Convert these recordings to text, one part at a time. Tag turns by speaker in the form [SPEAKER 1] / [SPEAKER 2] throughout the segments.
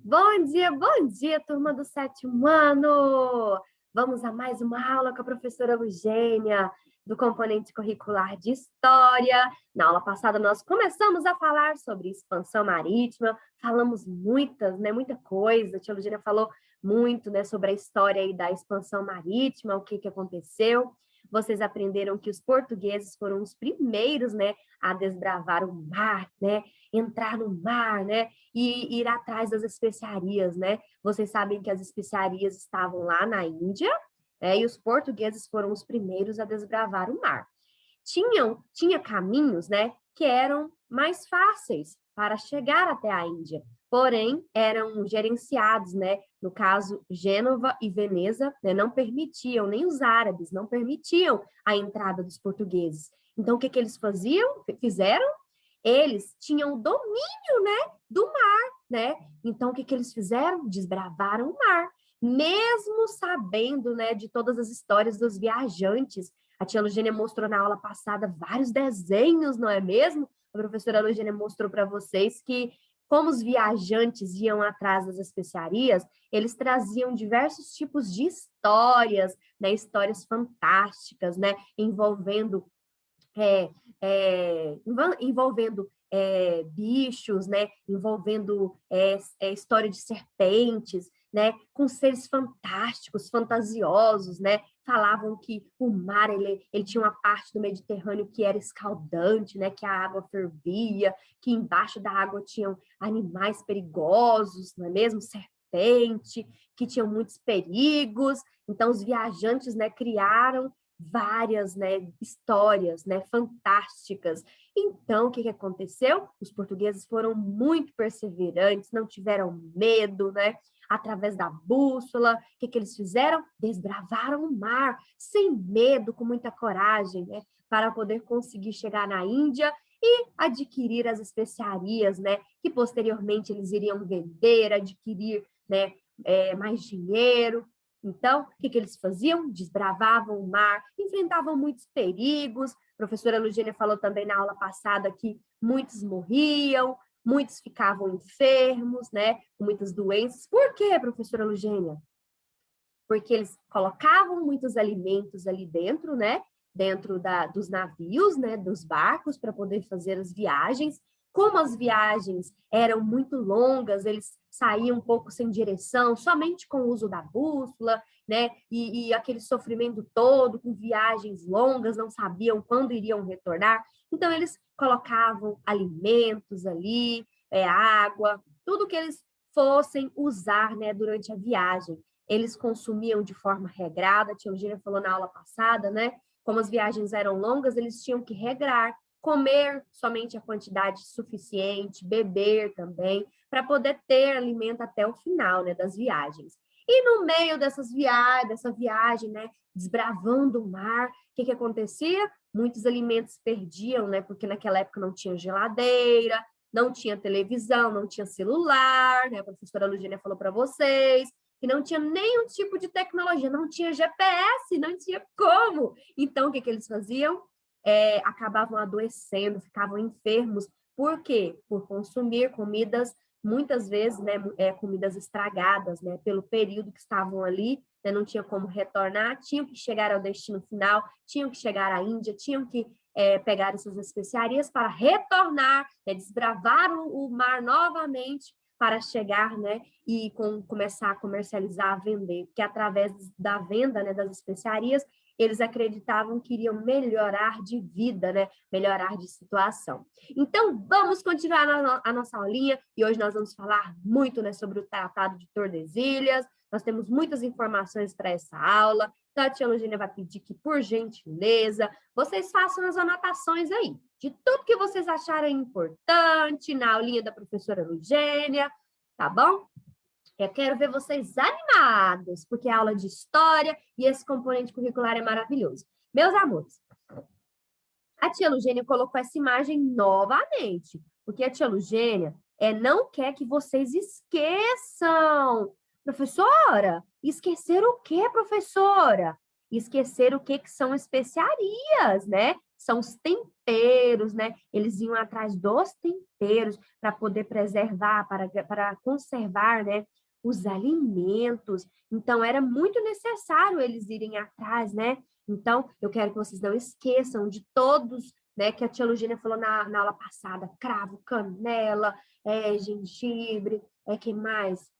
[SPEAKER 1] Bom dia, turma do sétimo ano! Vamos a mais uma aula com a professora Eugênia, do componente curricular de História. Na aula passada, nós começamos a falar sobre expansão marítima, falamos muita coisa. A tia Eugênia falou muito, né, sobre a história aí da expansão marítima, o que aconteceu. Vocês aprenderam que os portugueses foram os primeiros, né, a desbravar o mar, né, entrar no mar, né, e ir atrás das especiarias, né? Vocês sabem que as especiarias estavam lá na Índia, e os portugueses foram os primeiros a desbravar o mar. Tinha caminhos, né, que eram mais fáceis para chegar até a Índia, porém eram gerenciados, né? No caso, Gênova e Veneza, né, não permitiam, nem os árabes não permitiam a entrada dos portugueses. Então, o que eles fizeram? Eles tinham o domínio, né, do mar, né? Então, o que eles fizeram? Desbravaram o mar, mesmo sabendo, né, de todas as histórias dos viajantes. A tia Lugênia mostrou na aula passada vários desenhos, não é mesmo? A professora Lugênia mostrou para vocês que, como os viajantes iam atrás das especiarias, eles traziam diversos tipos de histórias, né, histórias fantásticas, né, envolvendo é, envolvendo bichos, né? Envolvendo história de serpentes, né? Com seres fantásticos, fantasiosos, né? Falavam que o mar ele tinha uma parte do Mediterrâneo que era escaldante, né? Que a água fervia, que embaixo da água tinham animais perigosos, não é mesmo? Serpente, que tinham muitos perigos. Então os viajantes, né, criaram várias, né, histórias, né, fantásticas. Então, o que aconteceu? Os portugueses foram muito perseverantes, não tiveram medo, né? Através da bússola, o que eles fizeram? Desbravaram o mar, sem medo, com muita coragem, né? Para poder conseguir chegar na Índia e adquirir as especiarias, né? Que posteriormente eles iriam vender, adquirir, né? Mais dinheiro. Então, o que eles faziam? Desbravavam o mar, enfrentavam muitos perigos. A professora Lugênia falou também na aula passada que muitos morriam, muitos ficavam enfermos, né, com muitas doenças. Por quê, professora Lugênia? Porque eles colocavam muitos alimentos ali dentro, né, dos navios, né, dos barcos, para poder fazer as viagens. Como as viagens eram muito longas, eles saíam um pouco sem direção, somente com o uso da bússola, né? E aquele sofrimento todo, com viagens longas, não sabiam quando iriam retornar. Então, eles colocavam alimentos ali, água, tudo que eles fossem usar, né, durante a viagem. Eles consumiam de forma regrada, a tia Eugênia falou na aula passada, né? Como as viagens eram longas, eles tinham que regrar, comer somente a quantidade suficiente, beber também, para poder ter alimento até o final, né, das viagens. E no meio dessa viagem, né, desbravando o mar, o que acontecia? Muitos alimentos perdiam, né, porque naquela época não tinha geladeira, não tinha televisão, não tinha celular, né, a professora Lugênia falou para vocês, que não tinha nenhum tipo de tecnologia, não tinha GPS, não tinha como. Então, o que eles faziam? Acabavam adoecendo, ficavam enfermos. Por quê? Por consumir comidas, muitas vezes, né, comidas estragadas, né, pelo período que estavam ali, né, não tinha como retornar, tinham que chegar ao destino final, tinham que chegar à Índia, tinham que pegar essas especiarias para retornar, né, desbravar o mar novamente para chegar, né, e começar a comercializar, a vender, porque através da venda, né, das especiarias, eles acreditavam que iriam melhorar de vida, né, melhorar de situação. Então, vamos continuar a nossa aulinha, e hoje nós vamos falar muito, né, sobre o Tratado de Tordesilhas, nós temos muitas informações para essa aula, então a tia Lugênia vai pedir que, por gentileza, vocês façam as anotações aí, de tudo que vocês acharem importante na aulinha da professora Lugênia, tá bom? Eu quero ver vocês animados, porque é aula de história e esse componente curricular é maravilhoso. Meus amores, a tia Lugênia colocou essa imagem novamente, porque a tia Lugênia não quer que vocês esqueçam. Professora, esquecer o quê, professora? Esquecer o que são especiarias, né? São os temperos, né? Eles iam atrás dos temperos para poder preservar, para conservar, né? Os alimentos. Então, era muito necessário eles irem atrás, né? Então, eu quero que vocês não esqueçam de todos, né? Que a tia Lugênia falou na aula passada: cravo, canela, gengibre, que mais?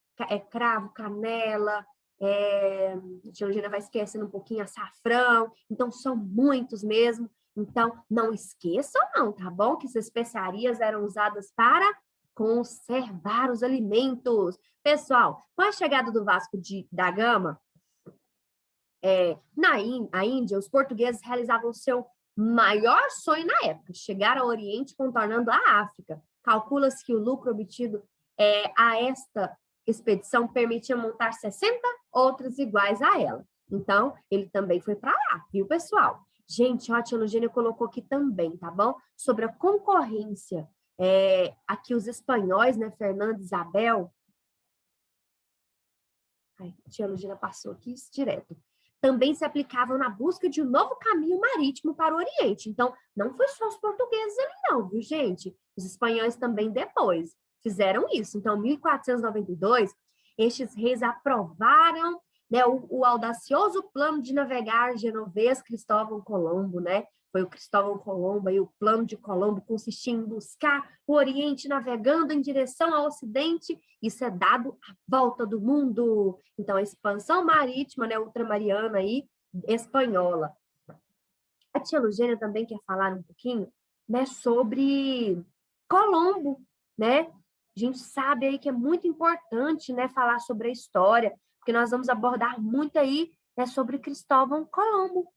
[SPEAKER 1] Cravo, canela, a tia Lugênia vai esquecendo um pouquinho açafrão. Então, são muitos mesmo. Então, não esqueçam não, tá bom? Que essas especiarias eram usadas para conservar os alimentos. Pessoal, com a chegada do Vasco da Gama, na Índia, os portugueses realizavam o seu maior sonho na época, chegar ao Oriente contornando a África. Calcula-se que o lucro obtido a esta expedição permitia montar 60 outras iguais a ela. Então, ele também foi para lá, viu, pessoal? Gente, a tia Lugênia colocou aqui também, tá bom? Sobre a concorrência. Aqui os espanhóis, né, Fernando e Isabel. Ai, a tia Lugênia passou aqui direto. Também se aplicavam na busca de um novo caminho marítimo para o Oriente. Então, não foi só os portugueses ali não, viu, gente? Os espanhóis também depois fizeram isso. Então, em 1492, estes reis aprovaram, né, o audacioso plano de navegar genovês Cristóvão Colombo, né? Foi o Cristóvão Colombo, e o plano de Colombo consistia em buscar o Oriente navegando em direção ao Ocidente. Isso é dado a volta do mundo. Então, a expansão marítima, né, ultramariana aí, espanhola. A tia Lugênia também quer falar um pouquinho, né, sobre Colombo, né? A gente sabe aí que é muito importante, né, falar sobre a história, porque nós vamos abordar muito aí, né, sobre Cristóvão Colombo.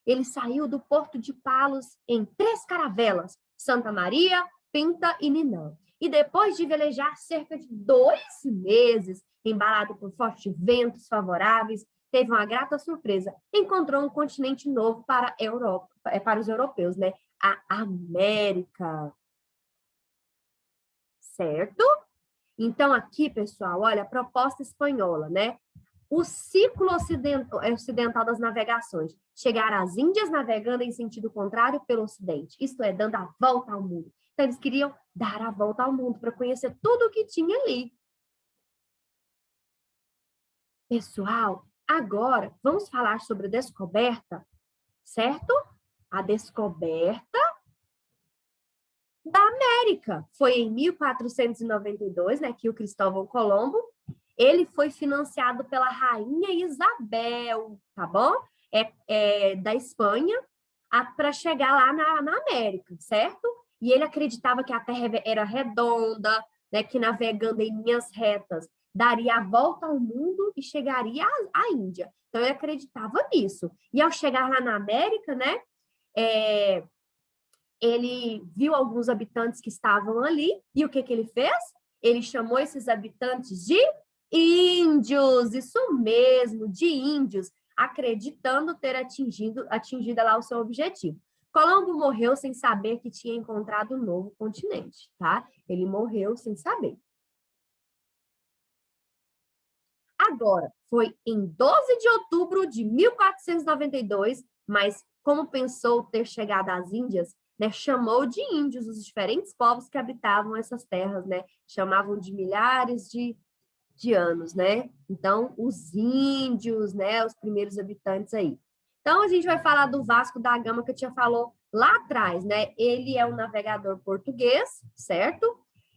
[SPEAKER 1] Ele saiu do porto de Palos em 3 caravelas, Santa Maria, Pinta e Ninã. E depois de velejar cerca de 2 meses, embalado por fortes ventos favoráveis, teve uma grata surpresa. Encontrou um continente novo para a Europa, para os europeus, né? A América. Certo? Então, aqui, pessoal, olha, a proposta espanhola, né? O ciclo ocidental das navegações. Chegar às Índias navegando em sentido contrário pelo Ocidente. Isto é, dando a volta ao mundo. Então, eles queriam dar a volta ao mundo para conhecer tudo o que tinha ali. Pessoal, agora vamos falar sobre a descoberta, certo? A descoberta da América. Foi em 1492, né, que o Cristóvão Colombo, ele foi financiado pela rainha Isabel, tá bom? Da Espanha, para chegar lá na América, certo? E ele acreditava que a Terra era redonda, né, que navegando em linhas retas daria a volta ao mundo e chegaria à Índia. Então, ele acreditava nisso. E ao chegar lá na América, né, ele viu alguns habitantes que estavam ali, e o que ele fez? Ele chamou esses habitantes de índios, isso mesmo, de índios, acreditando ter atingido lá o seu objetivo. Colombo morreu sem saber que tinha encontrado um novo continente, tá? Ele morreu sem saber. Agora, foi em 12 de outubro de 1492, mas como pensou ter chegado às Índias, né, chamou de índios os diferentes povos que habitavam essas terras, né? Chamavam de milhares de anos, né? Então, os índios, né, os primeiros habitantes aí. Então, a gente vai falar do Vasco da Gama, que eu tinha falado lá atrás, né? Ele é um navegador português, certo?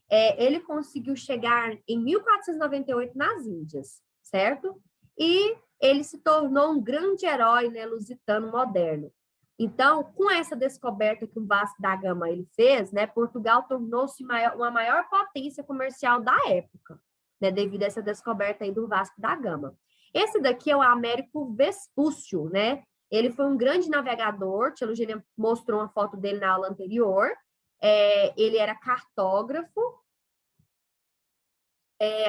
[SPEAKER 1] Ele conseguiu chegar em 1498 nas Índias, certo? E ele se tornou um grande herói, né, lusitano moderno. Então, com essa descoberta que o Vasco da Gama ele fez, né, Portugal tornou-se uma maior potência comercial da época, né, devido a essa descoberta aí do Vasco da Gama. Esse daqui é o Américo Vespúcio, né? Ele foi um grande navegador, tia Lugênia mostrou uma foto dele na aula anterior. Ele era cartógrafo.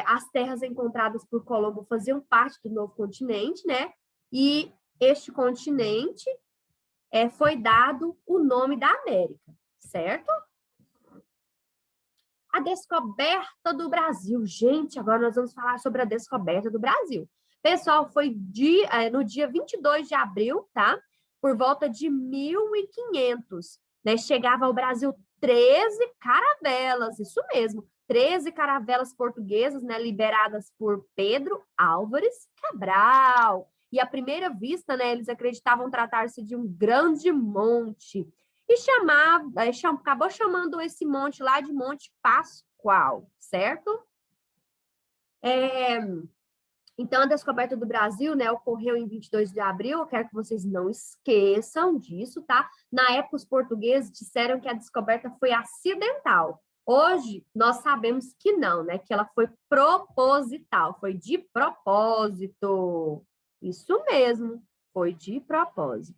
[SPEAKER 1] As terras encontradas por Colombo faziam parte do novo continente, né? E este continente foi dado o nome da América, certo? A descoberta do Brasil. Gente, agora nós vamos falar sobre a descoberta do Brasil. Pessoal, foi no dia 22 de abril, tá? por volta de 1500, né? Chegava ao Brasil 13 caravelas, isso mesmo, 13 caravelas portuguesas, né, liberadas por Pedro Álvares Cabral. E à primeira vista, né, eles acreditavam tratar-se de um grande monte. E acabou chamando esse monte lá de Monte Pascoal, certo? Então, a descoberta do Brasil, né, ocorreu em 22 de abril, eu quero que vocês não esqueçam disso, tá? Na época, os portugueses disseram que a descoberta foi acidental. Hoje, nós sabemos que não, né? Que ela foi proposital, foi de propósito. Isso mesmo, foi de propósito.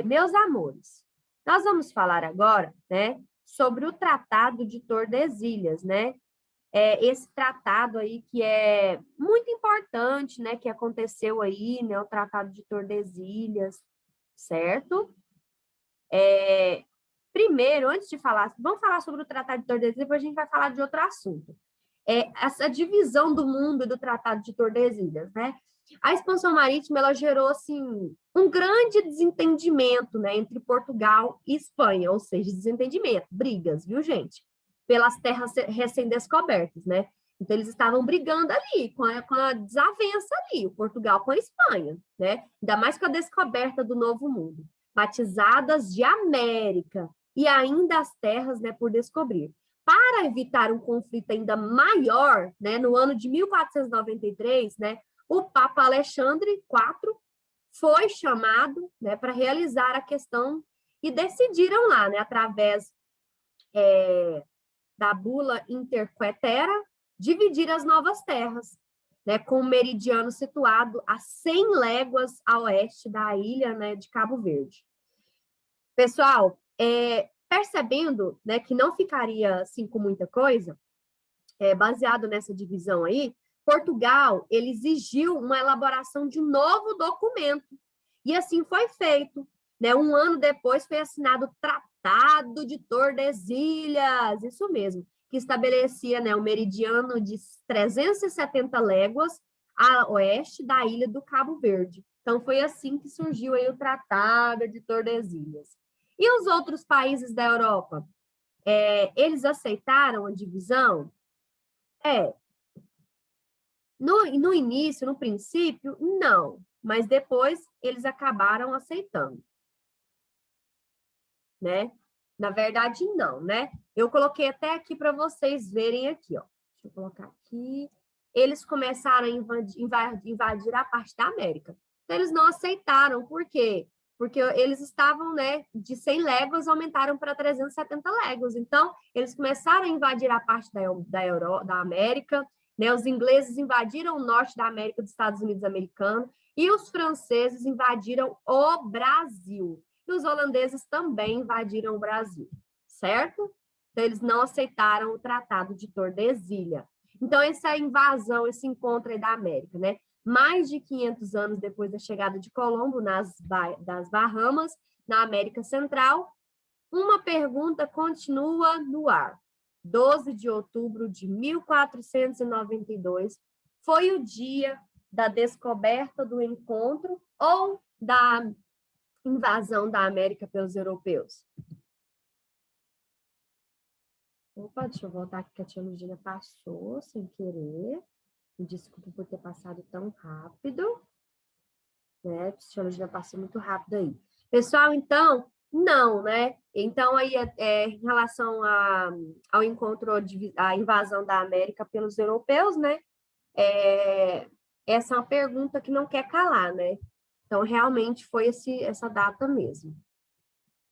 [SPEAKER 1] Meus amores, nós vamos falar agora, né, sobre o Tratado de Tordesilhas, né? Esse tratado aí que é muito importante, né, que aconteceu aí, né, o Tratado de Tordesilhas, certo? Primeiro, antes de falar, vamos falar sobre o Tratado de Tordesilhas, depois a gente vai falar de outro assunto. Essa divisão do mundo do Tratado de Tordesilhas, né? A expansão marítima, ela gerou, assim, um grande desentendimento, né, entre Portugal e Espanha, ou seja, desentendimento, brigas, viu, gente? Pelas terras recém-descobertas, né? Então, eles estavam brigando ali, com a desavença ali, o Portugal com a Espanha, né? Ainda mais com a descoberta do Novo Mundo, batizadas de América, e ainda as terras, né, por descobrir. Para evitar um conflito ainda maior, né, no ano de 1493, né, o Papa Alexandre IV foi chamado, né, para realizar a questão e decidiram lá, né, através da bula Interquetera, dividir as novas terras, né, com o meridiano situado a 100 léguas a oeste da ilha, né, de Cabo Verde. Pessoal, percebendo, né, que não ficaria assim com muita coisa, baseado nessa divisão aí, Portugal ele exigiu uma elaboração de um novo documento. E assim foi feito. Né? Um ano depois foi assinado o Tratado de Tordesilhas, isso mesmo, que estabelecia, né, o meridiano de 370 léguas a oeste da ilha do Cabo Verde. Então, foi assim que surgiu aí o Tratado de Tordesilhas. E os outros países da Europa? Eles aceitaram a divisão? No início, no princípio, não, mas depois eles acabaram aceitando, né? Na verdade, não, né? Eu coloquei até aqui para vocês verem aqui, ó. Deixa eu colocar aqui. Eles começaram a invadir a parte da América. Então, eles não aceitaram, por quê? Porque eles estavam, né, de 100 léguas, aumentaram para 370 léguas. Então, eles começaram a invadir a parte da América, né? Os ingleses invadiram o norte da América, dos Estados Unidos americanos, e os franceses invadiram o Brasil. E os holandeses também invadiram o Brasil, certo? Então, eles não aceitaram o Tratado de Tordesilhas. Então, essa invasão, esse encontro aí da América, né? Mais de 500 anos depois da chegada de Colombo das Bahamas, na América Central, uma pergunta continua no ar. 12 de outubro de 1492 foi o dia da descoberta do encontro ou da invasão da América pelos europeus? Opa, deixa eu voltar aqui que a tia Ludina passou sem querer. Me desculpe por ter passado tão rápido. Né? A tia Ludina passou muito rápido aí. Pessoal, então, não, né? Então, aí, em relação ao encontro, a invasão da América pelos europeus, né? Essa é uma pergunta que não quer calar, né? Então, realmente foi essa data mesmo.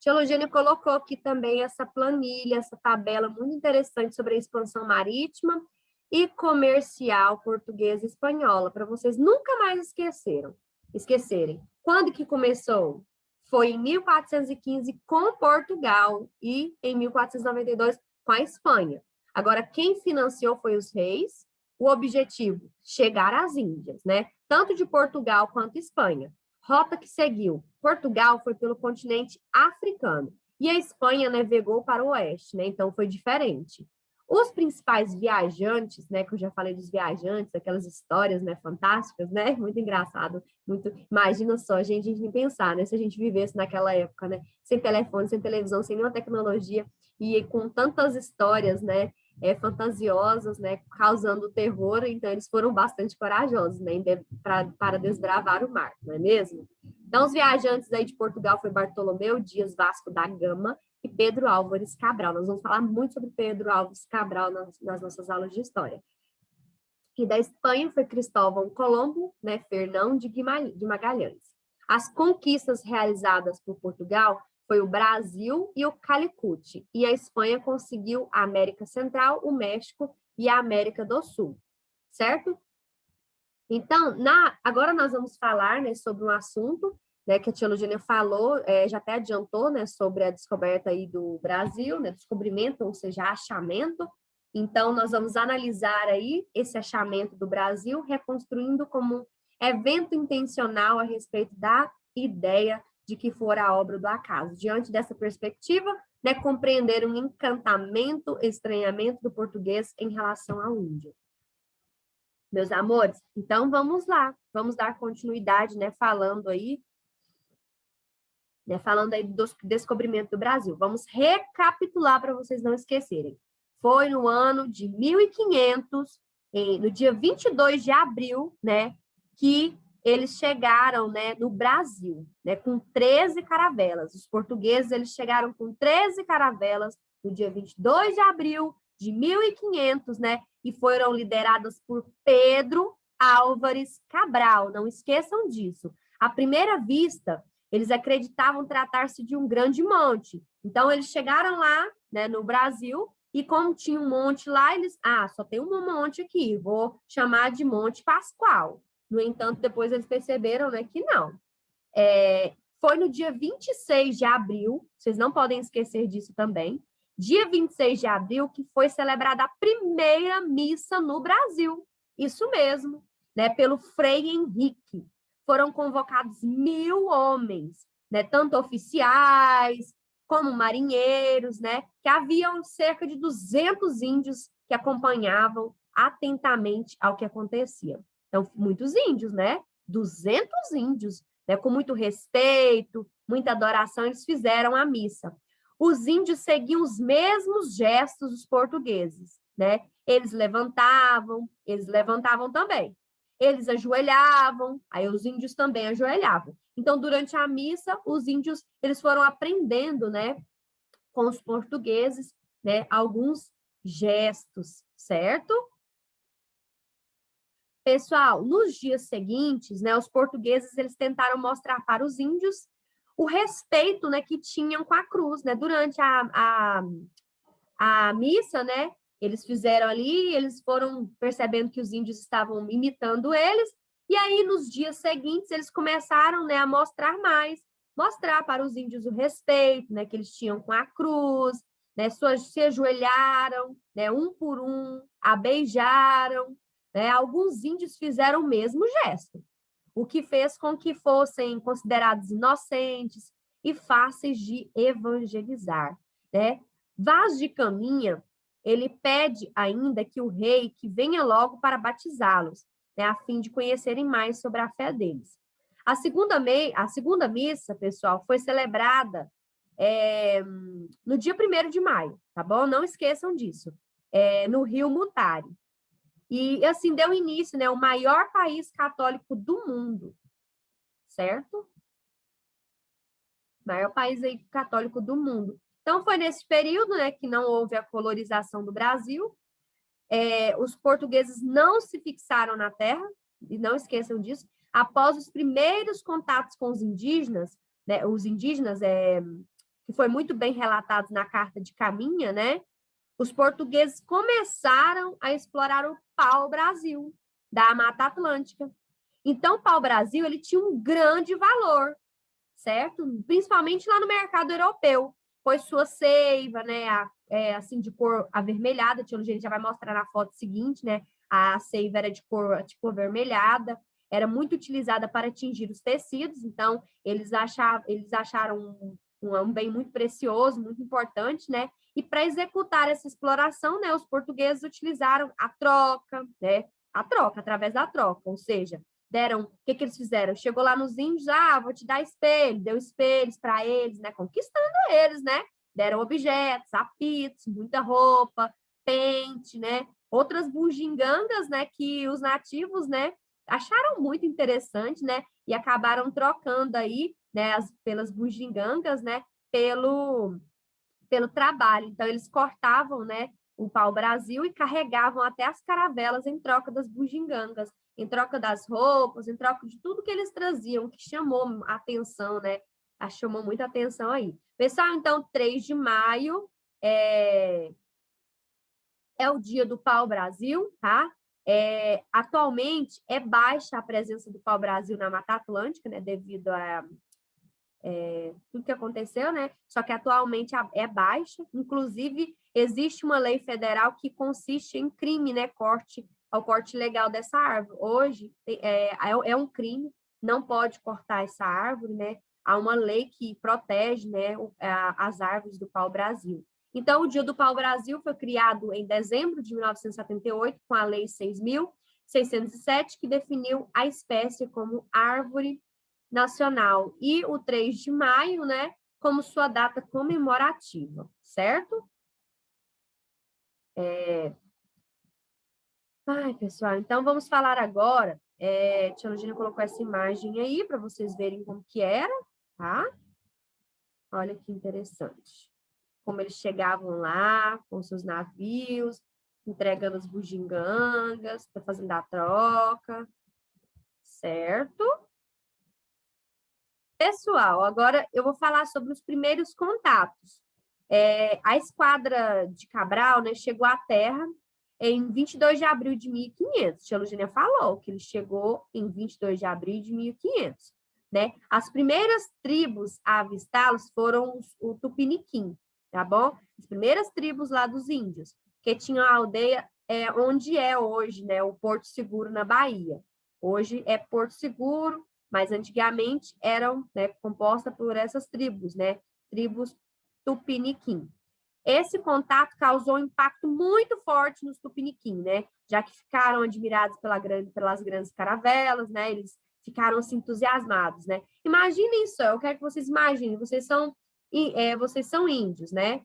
[SPEAKER 1] Tia Logênia colocou aqui também essa planilha, essa tabela muito interessante sobre a expansão marítima e comercial portuguesa e espanhola, para vocês nunca mais esquecerem. Quando que começou? Foi em 1415 com Portugal e em 1492 com a Espanha. Agora, quem financiou foi os reis, o objetivo, chegar às Índias, né? Tanto de Portugal quanto Espanha. Rota que seguiu. Portugal foi pelo continente africano e a Espanha navegou para o oeste, né? Então foi diferente. Os principais viajantes, né, que eu já falei dos viajantes, aquelas histórias, né, fantásticas, né, muito engraçado, muito, imagina só, a gente nem pensar, né, se a gente vivesse naquela época, né, sem telefone, sem televisão, sem nenhuma tecnologia, e com tantas histórias, né, fantasiosas, né, causando terror, então eles foram bastante corajosos, né, para desbravar o mar, não é mesmo? Então, os viajantes aí de Portugal foi Bartolomeu Dias Vasco da Gama e Pedro Álvares Cabral. Nós vamos falar muito sobre Pedro Álvares Cabral nas nossas aulas de história. E da Espanha foi Cristóvão Colombo, né, Fernão de Magalhães. As conquistas realizadas por Portugal foi o Brasil e o Calicut. E a Espanha conseguiu a América Central, o México e a América do Sul, certo? Então, agora nós vamos falar, né, sobre um assunto, né, que a tia Lugênia falou, já até adiantou, né, sobre a descoberta aí do Brasil, né, descobrimento, ou seja, achamento. Então, nós vamos analisar aí esse achamento do Brasil, reconstruindo como um evento intencional a respeito da ideia de que fora a obra do acaso. Diante dessa perspectiva, né, compreender um encantamento, estranhamento do português em relação ao índio. Meus amores, então vamos lá, vamos dar continuidade, né, falando aí do descobrimento do Brasil. Vamos recapitular para vocês não esquecerem. Foi no ano de 1500, no dia 22 de abril, né, que eles chegaram, né, no Brasil, né, com 13 caravelas. Os portugueses, eles chegaram com 13 caravelas no dia 22 de abril de 1500, né, e foram lideradas por Pedro Álvares Cabral. Não esqueçam disso. À primeira vista, eles acreditavam tratar-se de um grande monte. Então, eles chegaram lá, né, no Brasil, e como tinha um monte lá, eles... só tem um monte aqui, vou chamar de Monte Pascoal. No entanto, depois eles perceberam, né, que não. Foi no dia 26 de abril, vocês não podem esquecer disso também, dia 26 de abril, que foi celebrada a primeira missa no Brasil. Isso mesmo, né, pelo Frei Henrique. Foram convocados 1000 homens, né, tanto oficiais como marinheiros, né, que haviam cerca de 200 índios que acompanhavam atentamente ao que acontecia. Então, muitos índios, né? 200 índios, né, com muito respeito, muita adoração, eles fizeram a missa. Os índios seguiam os mesmos gestos dos portugueses, né? Eles levantavam também. Eles ajoelhavam, aí os índios também ajoelhavam. Então, durante a missa, os índios, eles foram aprendendo, né, com os portugueses, né, alguns gestos, certo? Pessoal, nos dias seguintes, né, os portugueses, eles tentaram mostrar para os índios o respeito, né, que tinham com a cruz, né? Durante a missa, né, eles fizeram ali, eles foram percebendo que os índios estavam imitando eles, e aí nos dias seguintes eles começaram, né, a mostrar para os índios o respeito, né, que eles tinham com a cruz, né, se ajoelharam, né, um por um, a beijaram, né, alguns índios fizeram o mesmo gesto, o que fez com que fossem considerados inocentes e fáceis de evangelizar, né? Vaz de Caminha, ele pede ainda que o rei que venha logo para batizá-los, né, a fim de conhecerem mais sobre a fé deles. A segunda missa, pessoal, foi celebrada no dia 1º de maio, tá bom? Não esqueçam disso, no Rio Mutari. E, assim, deu início, né, o maior país católico do mundo, certo? Maior país aí católico do mundo. Então, foi nesse período, né, que não houve a colonização do Brasil. Os portugueses não se fixaram na terra, e não esqueçam disso. Após os primeiros contatos com os indígenas, né, que foi muito bem relatado na Carta de Caminha, né, os portugueses começaram a explorar o pau-brasil da Mata Atlântica. Então, o pau-brasil, ele tinha um grande valor, certo? Principalmente lá no mercado europeu, pois sua seiva, né, assim, de cor avermelhada, a tia Lugênia já vai mostrar na foto seguinte, né, a seiva era de cor avermelhada, era muito utilizada para tingir os tecidos, então eles acharam um bem muito precioso, muito importante, né? E para executar essa exploração, né, os portugueses utilizaram a troca, né? A troca, através da troca, ou seja, deram, o que eles fizeram? Chegou lá nos índios, vou te dar espelho, deu espelhos para eles, né? Conquistando eles, né? Deram objetos, apitos, muita roupa, pente, né? Outras bugigangas, né, que os nativos, né, acharam muito interessante, né, e acabaram trocando aí, né, pelas bugigangas, né, pelo trabalho. Então, eles cortavam, né, o pau-brasil e carregavam até as caravelas em troca das bugigangas, em troca das roupas, em troca de tudo que eles traziam, que chamou a atenção, né, chamou muita atenção aí. Pessoal, então, 3 de maio é o dia do pau-brasil, tá? Atualmente, é baixa a presença do pau-brasil na Mata Atlântica, né, devido a tudo que aconteceu, né? Só que atualmente é baixa. Inclusive, existe uma lei federal que consiste em crime, né? Ao corte legal dessa árvore. Hoje é um crime, não pode cortar essa árvore, né? Há uma lei que protege, né, as árvores do pau-brasil. Então, o Dia do Pau-Brasil foi criado em dezembro de 1978, com a Lei 6.607, que definiu a espécie como árvore nacional, e o 3 de maio, né, como sua data comemorativa, certo? Ai, pessoal, então vamos falar agora. A tia Lugina colocou essa imagem aí para vocês verem como que era, tá? Olha que interessante. Como eles chegavam lá com seus navios, entregando as bugigangas, fazendo a troca, certo? Pessoal, agora eu vou falar sobre os primeiros contatos. A esquadra de Cabral, né, chegou à Terra em 22 de abril de 1500. Tia Lugênia falou que ele chegou em 22 de abril de 1500. Né? As primeiras tribos a avistá-los foram o Tupiniquim, tá bom? As primeiras tribos lá dos índios, que tinham a aldeia onde é hoje, né, o Porto Seguro, na Bahia. Hoje é Porto Seguro, mas antigamente eram, né, compostas por essas tribos, né? Tribos Tupiniquim. Esse contato causou um impacto muito forte nos Tupiniquim, né? Já que ficaram admirados pelas grandes caravelas, né? Eles ficaram assim, entusiasmados, né? Imaginem isso, eu quero que vocês imaginem, vocês são índios, né?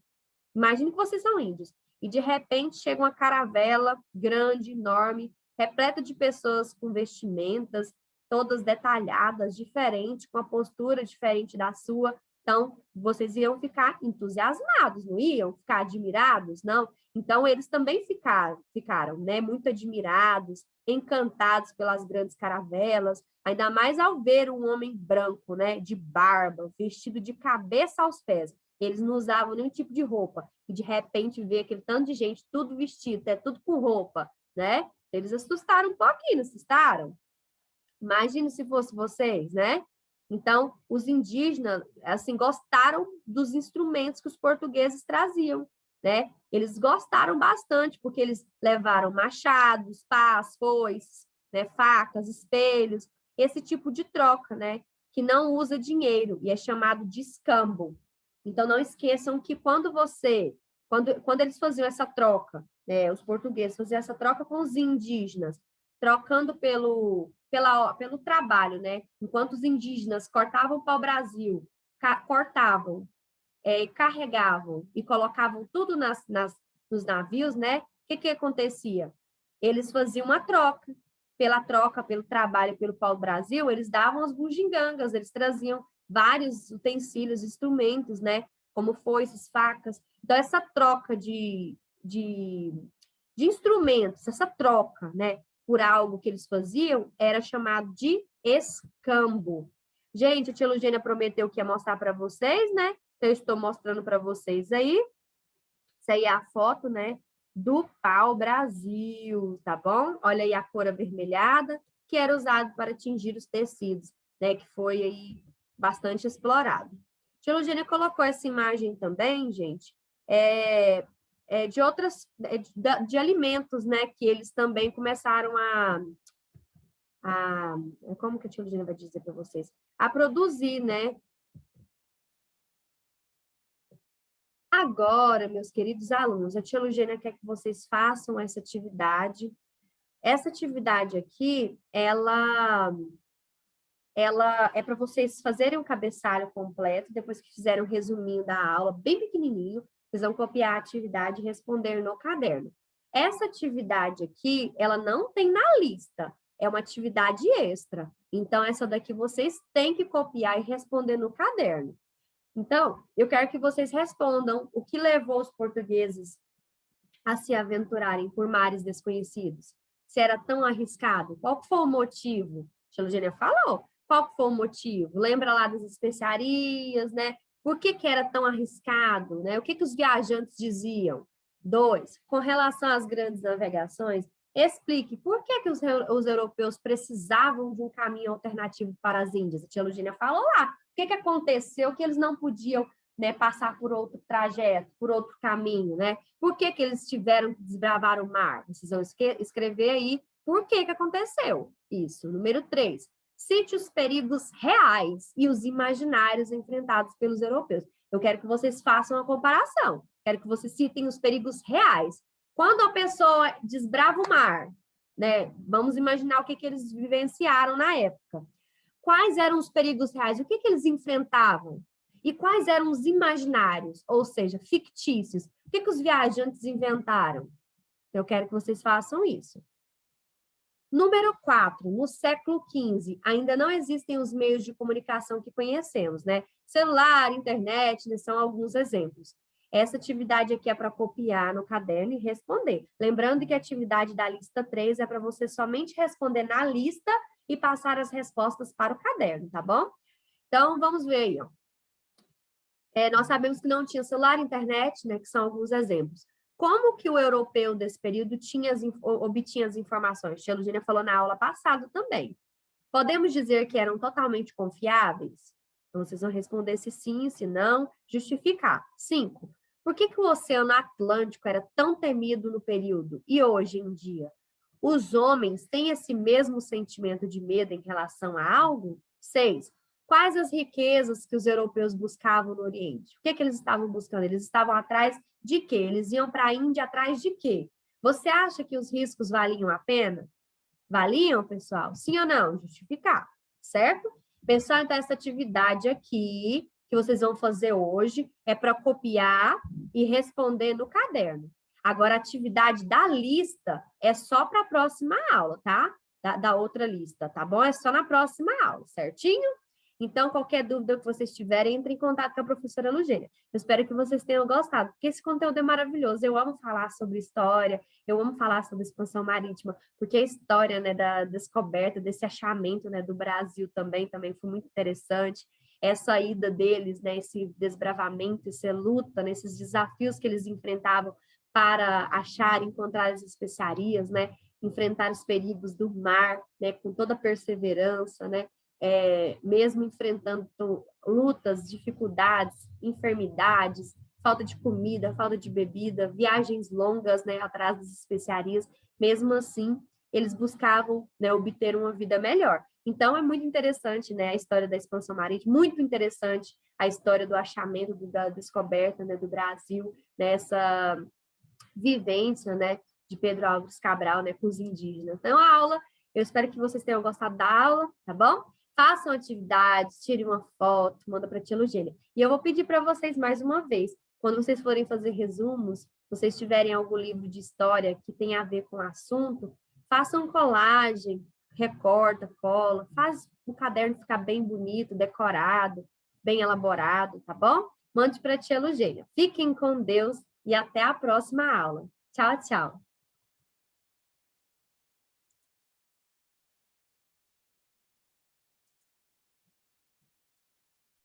[SPEAKER 1] Imagine que vocês são índios. E de repente chega uma caravela grande, enorme, repleta de pessoas com vestimentas, todas detalhadas, diferentes, com a postura diferente da sua. Então, vocês iam ficar entusiasmados, não iam ficar admirados, não? Então, eles também ficaram, né, muito admirados, encantados pelas grandes caravelas, ainda mais ao ver um homem branco, né, de barba, vestido de cabeça aos pés. Eles não usavam nenhum tipo de roupa. E, de repente, ver aquele tanto de gente, tudo vestido, tudo com roupa, né? Eles assustaram um pouquinho, não assustaram? Imagine se fosse vocês, né? Então, os indígenas, assim, gostaram dos instrumentos que os portugueses traziam, né? Eles gostaram bastante, porque eles levaram machados, pás, foices, né? Facas, espelhos, esse tipo de troca, né? Que não usa dinheiro e é chamado de escambo. Então, não esqueçam que quando eles faziam essa troca, né? Os portugueses faziam essa troca com os indígenas, trocando pelo trabalho, né? Enquanto os indígenas cortavam o pau-brasil, cortavam, carregavam e colocavam tudo nos navios, né? O que acontecia? Eles faziam uma troca. Pela troca, pelo trabalho, pelo pau-brasil, eles davam as bugigangas, eles traziam vários utensílios, instrumentos, né? Como foices, facas. Então, essa troca de instrumentos, essa troca, né? Por algo que eles faziam, era chamado de escambo. Gente, a tia Lugênia prometeu que ia mostrar para vocês, né? Então, eu estou mostrando para vocês aí. Isso aí é a foto, né? Do pau-brasil, tá bom? Olha aí a cor avermelhada, que era usado para tingir os tecidos, né? Que foi aí bastante explorado. A tia Lugênia colocou essa imagem também, gente, de outras, de alimentos, né? Que eles também começaram a como que a tia Lugênia vai dizer para vocês? A produzir, né? Agora, meus queridos alunos, a tia Lugênia quer que vocês façam essa atividade. Essa atividade aqui, ela é para vocês fazerem um cabeçalho completo, depois que fizerem um resuminho da aula, bem pequenininho, vocês vão copiar a atividade e responder no caderno. Essa atividade aqui, ela não tem na lista, é uma atividade extra. Então, essa daqui vocês têm que copiar e responder no caderno. Então, eu quero que vocês respondam o que levou os portugueses a se aventurarem por mares desconhecidos. Se era tão arriscado, qual foi o motivo? A tia Lugênia falou. Qual foi o motivo? Lembra lá das especiarias, né? Por que era tão arriscado, né? O que os viajantes diziam? 2, com relação às grandes navegações, explique por que os europeus precisavam de um caminho alternativo para as Índias. A tia Lugênia falou lá. O que aconteceu que eles não podiam, né, passar por outro trajeto, por outro caminho, né? Por que eles tiveram que desbravar o mar? Vocês vão escrever aí por que aconteceu isso. Número 3. Cite os perigos reais e os imaginários enfrentados pelos europeus. Eu quero que vocês façam a comparação. Quero que vocês citem os perigos reais. Quando a pessoa desbrava o mar, né? Vamos imaginar o que eles vivenciaram na época. Quais eram os perigos reais? O que eles enfrentavam? E quais eram os imaginários, ou seja, fictícios? O que os viajantes inventaram? Eu quero que vocês façam isso. Número 4, no século XV, ainda não existem os meios de comunicação que conhecemos, né? Celular, internet, né, são alguns exemplos. Essa atividade aqui é para copiar no caderno e responder. Lembrando que a atividade da lista 3 é para você somente responder na lista e passar as respostas para o caderno, tá bom? Então, vamos ver aí, ó. Nós sabemos que não tinha celular, internet, né, que são alguns exemplos. Como que o europeu desse período obtinha as informações? Tia Lugênia falou na aula passada também. Podemos dizer que eram totalmente confiáveis? Então, vocês vão responder se sim, se não, justificar. 5. Por que o Oceano Atlântico era tão temido no período e hoje em dia? Os homens têm esse mesmo sentimento de medo em relação a algo? 6. Quais as riquezas que os europeus buscavam no Oriente? O que eles estavam buscando? Eles estavam atrás de quê? Eles iam para a Índia atrás de quê? Você acha que os riscos valiam a pena? Valiam, pessoal? Sim ou não? Justificar, certo? Pessoal, então, essa atividade aqui, que vocês vão fazer hoje, é para copiar e responder no caderno. Agora, a atividade da lista é só para a próxima aula, tá? Da outra lista, tá bom? É só na próxima aula, certinho? Então, qualquer dúvida que vocês tiverem, entre em contato com a professora Lugênia. Eu espero que vocês tenham gostado, porque esse conteúdo é maravilhoso. Eu amo falar sobre história, eu amo falar sobre expansão marítima, porque a história, né, da descoberta, desse achamento, né, do Brasil também foi muito interessante. Essa ida deles, né, esse desbravamento, essa luta, né, esses desafios que eles enfrentavam para achar, encontrar as especiarias, né, enfrentar os perigos do mar, né, com toda a perseverança, né, mesmo enfrentando lutas, dificuldades, enfermidades, falta de comida, falta de bebida, viagens longas, né, atrás das especiarias, mesmo assim, eles buscavam, né, obter uma vida melhor. Então, é muito interessante, né, a história da expansão marítima, muito interessante a história do achamento, da descoberta, né, do Brasil, nessa vivência, né, de Pedro Álvares Cabral, né, com os indígenas. Então, a aula, eu espero que vocês tenham gostado da aula, tá bom? Façam atividades, tirem uma foto, manda para a tia Lugênia. E eu vou pedir para vocês mais uma vez, quando vocês forem fazer resumos, vocês tiverem algum livro de história que tenha a ver com o assunto, façam colagem, recorta, cola, faz o caderno ficar bem bonito, decorado, bem elaborado, tá bom? Mande para a tia Lugênia. Fiquem com Deus e até a próxima aula. Tchau, tchau.